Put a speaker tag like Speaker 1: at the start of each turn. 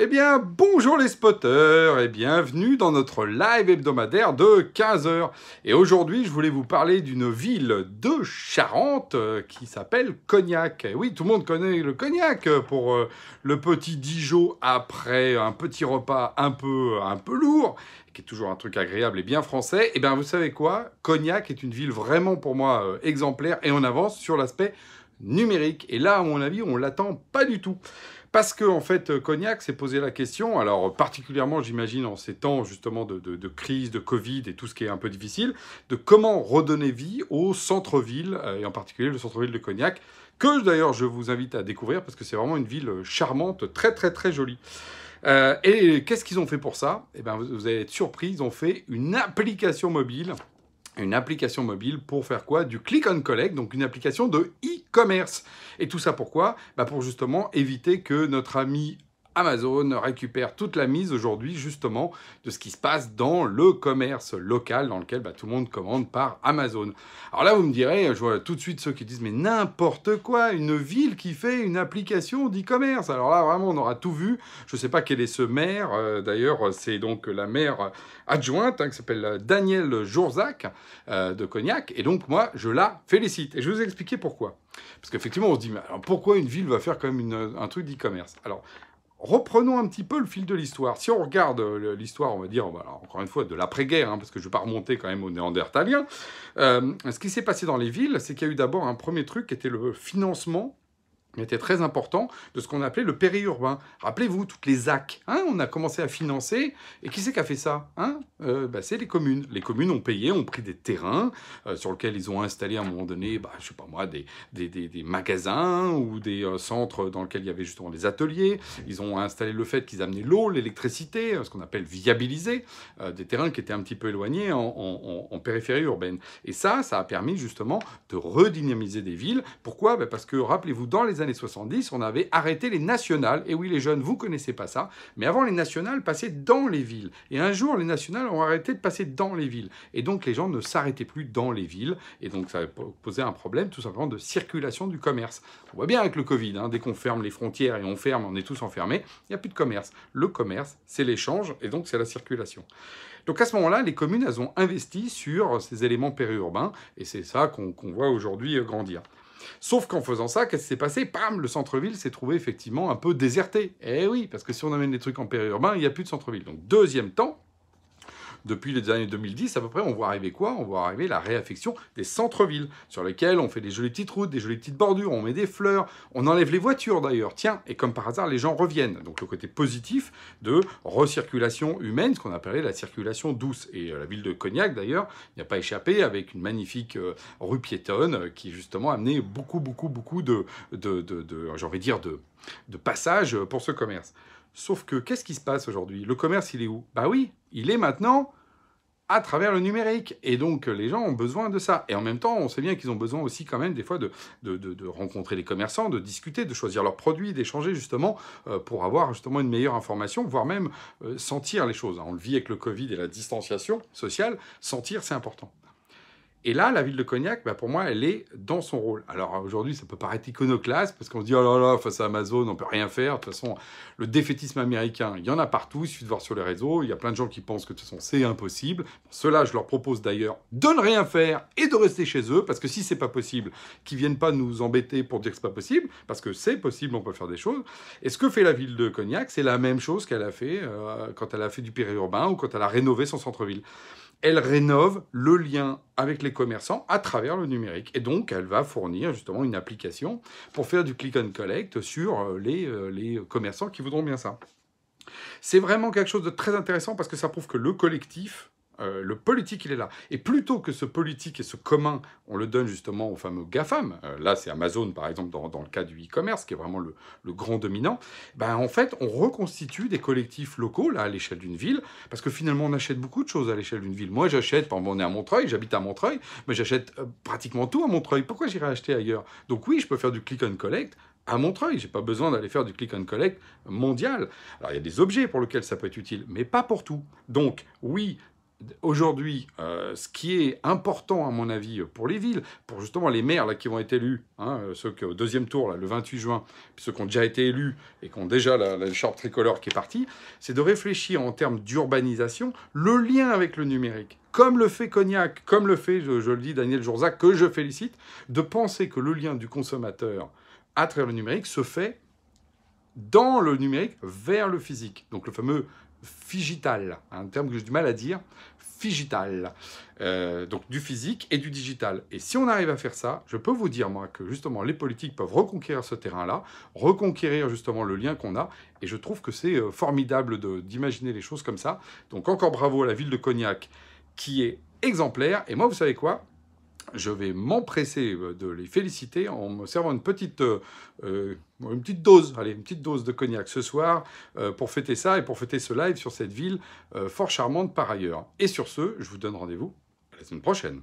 Speaker 1: Eh bien, bonjour les spotters et bienvenue dans notre live hebdomadaire de 15 heures. Et aujourd'hui, je voulais vous parler d'une ville de Charente qui s'appelle Cognac. Et oui, tout le monde connaît le Cognac pour le petit Dijon après un petit repas un peu lourd, qui est toujours un truc agréable et bien français. Eh bien, vous savez quoi? Cognac est une ville vraiment pour moi exemplaire et on avance sur l'aspect numérique. Et là, à mon avis, on l'attend pas du tout. Parce que, en fait, Cognac s'est posé la question, alors particulièrement, j'imagine, en ces temps justement de crise, de Covid et tout ce qui est un peu difficile, de comment redonner vie au centre-ville, et en particulier le centre-ville de Cognac, que d'ailleurs je vous invite à découvrir parce que c'est vraiment une ville charmante, très très très jolie. Et qu'est-ce qu'ils ont fait pour ça? Eh bien, vous allez être surpris, ils ont fait une application mobile. Une application mobile pour faire quoi? Du click and collect, donc une application de e-commerce. Et tout ça pourquoi? Pour justement éviter que notre ami Amazon récupère toute la mise aujourd'hui justement de ce qui se passe dans le commerce local dans lequel tout le monde commande par Amazon. Alors là, vous me direz, je vois tout de suite ceux qui disent mais n'importe quoi, une ville qui fait une application d'e-commerce. Alors là, vraiment, on aura tout vu. Je ne sais pas quel est ce maire. D'ailleurs, c'est donc la maire adjointe qui s'appelle Danielle Jourzac de Cognac. Et donc, moi, je la félicite. Et je vais vous expliquer pourquoi. Parce qu'effectivement, on se dit, mais alors pourquoi une ville va faire quand même un truc d'e-commerce? Alors, reprenons un petit peu le fil de l'histoire. Si on regarde l'histoire, on va dire, encore une fois, de l'après-guerre, parce que je ne vais pas remonter quand même aux Néandertaliens, ce qui s'est passé dans les villes, c'est qu'il y a eu d'abord un premier truc qui était le financement était très important de ce qu'on appelait le périurbain. Rappelez-vous, toutes les ZAC, on a commencé à financer, et qui c'est qui a fait ça? C'est les communes. Les communes ont payé, ont pris des terrains sur lesquels ils ont installé à un moment donné, je sais pas moi, des magasins ou des centres dans lesquels il y avait justement des ateliers. Ils ont installé le fait qu'ils amenaient l'eau, l'électricité, ce qu'on appelle viabiliser, des terrains qui étaient un petit peu éloignés en périphérie urbaine. Et ça a permis justement de redynamiser des villes. Pourquoi? Parce que, rappelez-vous, dans les années 70, on avait arrêté les nationales. Et oui, les jeunes, vous ne connaissez pas ça. Mais avant, les nationales passaient dans les villes. Et un jour, les nationales ont arrêté de passer dans les villes. Et donc, les gens ne s'arrêtaient plus dans les villes. Et donc, ça posait un problème, tout simplement, de circulation du commerce. On voit bien avec le Covid, dès qu'on ferme les frontières et on ferme, on est tous enfermés, il n'y a plus de commerce. Le commerce, c'est l'échange et donc c'est la circulation. Donc à ce moment-là, les communes, elles ont investi sur ces éléments périurbains. Et c'est ça qu'on voit aujourd'hui grandir. Sauf qu'en faisant ça, qu'est-ce qui s'est passé? Bam, le centre-ville s'est trouvé effectivement un peu déserté. Eh oui, parce que si on amène des trucs en périurbain, il n'y a plus de centre-ville. Donc deuxième temps, depuis les années 2010 à peu près, on voit arriver quoi? On voit arriver la réaffection des centres-villes, sur lesquels on fait des jolies petites routes, des jolies petites bordures, on met des fleurs, on enlève les voitures d'ailleurs, tiens, et comme par hasard, les gens reviennent. Donc le côté positif de recirculation humaine, ce qu'on appelait la circulation douce. Et la ville de Cognac d'ailleurs n'y a pas échappé, avec une magnifique rue piétonne qui justement amenait beaucoup j'ai envie de dire, de passages pour ce commerce. Sauf que, qu'est-ce qui se passe aujourd'hui? Le commerce, il est où? Oui, il est maintenant à travers le numérique. Et donc, les gens ont besoin de ça. Et en même temps, on sait bien qu'ils ont besoin aussi quand même des fois de rencontrer les commerçants, de discuter, de choisir leurs produits, d'échanger justement pour avoir justement une meilleure information, voire même sentir les choses. On le vit avec le Covid et la distanciation sociale. Sentir, c'est important. Et là, la ville de Cognac, pour moi, elle est dans son rôle. Alors aujourd'hui, ça peut paraître iconoclaste, parce qu'on se dit, oh là là, face à Amazon, on ne peut rien faire. De toute façon, le défaitisme américain, il y en a partout, il suffit de voir sur les réseaux. Il y a plein de gens qui pensent que de toute façon, c'est impossible. Ceux-là, je leur propose d'ailleurs de ne rien faire et de rester chez eux, parce que si c'est pas possible, qu'ils viennent pas nous embêter pour dire que c'est pas possible, parce que c'est possible, on peut faire des choses. Et ce que fait la ville de Cognac, c'est la même chose qu'elle a fait quand elle a fait du périurbain ou quand elle a rénové son centre-ville. Elle rénove le lien avec les commerçants à travers le numérique. Et donc, elle va fournir justement une application pour faire du click and collect sur les commerçants qui voudront bien ça. C'est vraiment quelque chose de très intéressant parce que ça prouve que le collectif, le politique, il est là. Et plutôt que ce politique et ce commun, on le donne justement aux fameux GAFAM. Là, c'est Amazon, par exemple, dans le cas du e-commerce, qui est vraiment le grand dominant. En fait, on reconstitue des collectifs locaux, là, à l'échelle d'une ville, parce que finalement, on achète beaucoup de choses à l'échelle d'une ville. Moi, j'achète, par exemple, on est à Montreuil, j'habite à Montreuil, mais j'achète pratiquement tout à Montreuil. Pourquoi j'irais acheter ailleurs? Donc oui, je peux faire du click and collect à Montreuil. J'ai pas besoin d'aller faire du click and collect mondial. Alors, il y a des objets pour lesquels ça peut être utile, mais pas pour tout. Donc, oui, aujourd'hui, ce qui est important, à mon avis, pour les villes, pour justement les maires là, qui vont être élus, hein, ceux qui au deuxième tour, là, le 28 juin, puis ceux qui ont déjà été élus et qui ont déjà la charte tricolore qui est partie, c'est de réfléchir en termes d'urbanisation, le lien avec le numérique. Comme le fait Cognac, comme le fait, je le dis, Daniel Jourzac, que je félicite, de penser que le lien du consommateur à travers le numérique se fait dans le numérique vers le physique. Donc le fameux figital, un terme que j'ai du mal à dire, figital. Donc du physique et du digital. Et si on arrive à faire ça, je peux vous dire, moi, que justement les politiques peuvent reconquérir ce terrain-là, reconquérir justement le lien qu'on a, et je trouve que c'est formidable d'imaginer les choses comme ça. Donc encore bravo à la ville de Cognac, qui est exemplaire. Et moi, vous savez quoi ? Je vais m'empresser de les féliciter en me servant une petite dose, allez, une petite dose de cognac ce soir pour fêter ça et pour fêter ce live sur cette ville fort charmante par ailleurs. Et sur ce, je vous donne rendez-vous à la semaine prochaine.